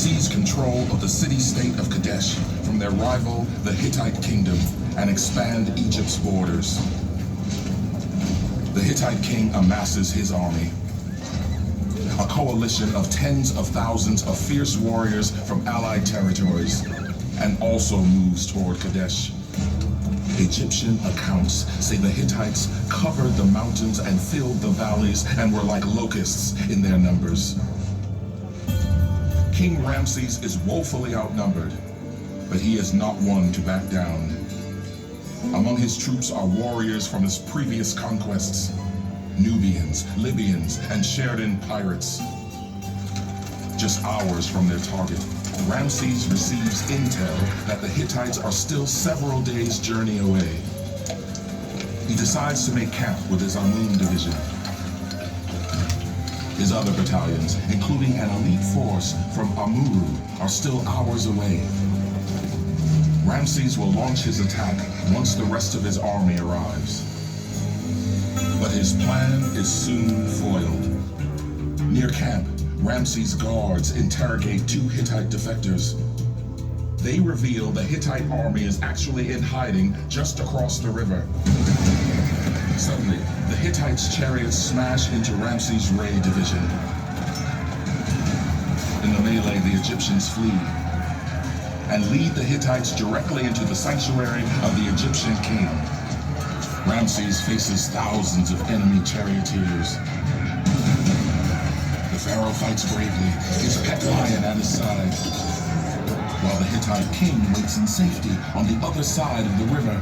seize control of the city-state of Kadesh from their rival, the Hittite kingdom, and expand Egypt's borders. The Hittite king amasses his army, a coalition of tens of thousands of fierce warriors from allied territories, and also moves toward Kadesh. Egyptian accounts say the Hittites covered the mountains and filled the valleys and were like locusts in their numbers. King Ramses is woefully outnumbered, but he is not one to back down. Among his troops are warriors from his previous conquests, Nubians, Libyans, and shared-in pirates. Just hours from their target, Ramses receives intel that the Hittites are still several days' journey away. He decides to make camp with his Amun division. His other battalions, including an elite force from Amuru, are still hours away. Ramses will launch his attack once the rest of his army arrives. But his plan is soon foiled. Near camp, Ramses' guards interrogate two Hittite defectors. They reveal the Hittite army is actually in hiding just across the river. Suddenly, the Hittites' chariots smash into Ramses' Ray division. In the melee, the Egyptians flee and lead the Hittites directly into the sanctuary of the Egyptian king. Ramses faces thousands of enemy charioteers. The pharaoh fights bravely, his pet lion at his side, while the Hittite king waits in safety on the other side of the river.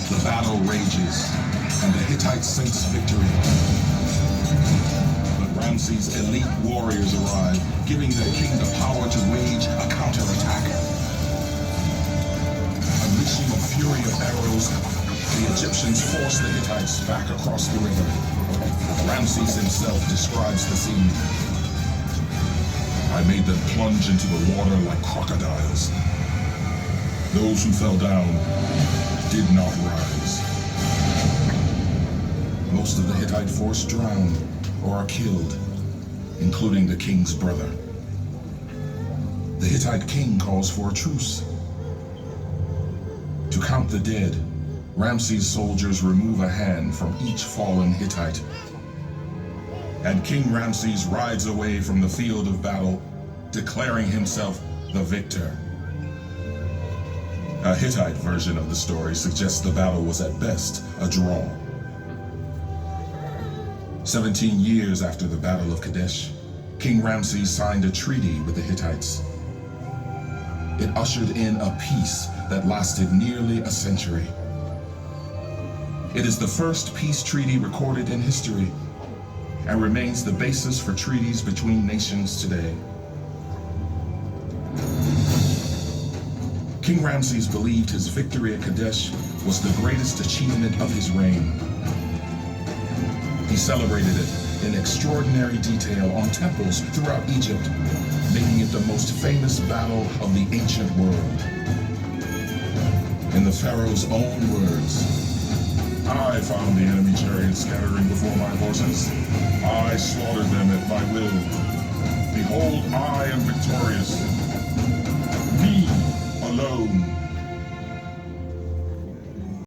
The battle rages, and the Hittites sense victory. But Ramses' elite warriors arrive, giving their king the power to wage a counterattack. Unleashing a fury of arrows, the Egyptians force the Hittites back across the river. Ramses himself describes the scene. I made them plunge into the water like crocodiles. Those who fell down did not rise. Most of the Hittite force drown or are killed, including the king's brother. The Hittite king calls for a truce. To count the dead, Ramses' soldiers remove a hand from each fallen Hittite. And King Ramses rides away from the field of battle, declaring himself the victor. A Hittite version of the story suggests the battle was at best a draw. 17 years after the Battle of Kadesh, King Ramses signed a treaty with the Hittites. It ushered in a peace that lasted nearly a century. It is the first peace treaty recorded in history and remains the basis for treaties between nations today. King Ramses believed his victory at Kadesh was the greatest achievement of his reign. He celebrated it in extraordinary detail on temples throughout Egypt, making it the most famous battle of the ancient world. In the pharaoh's own words, I found the enemy chariots scattering before my horses. I slaughtered them at my will. Behold, I am victorious. Me alone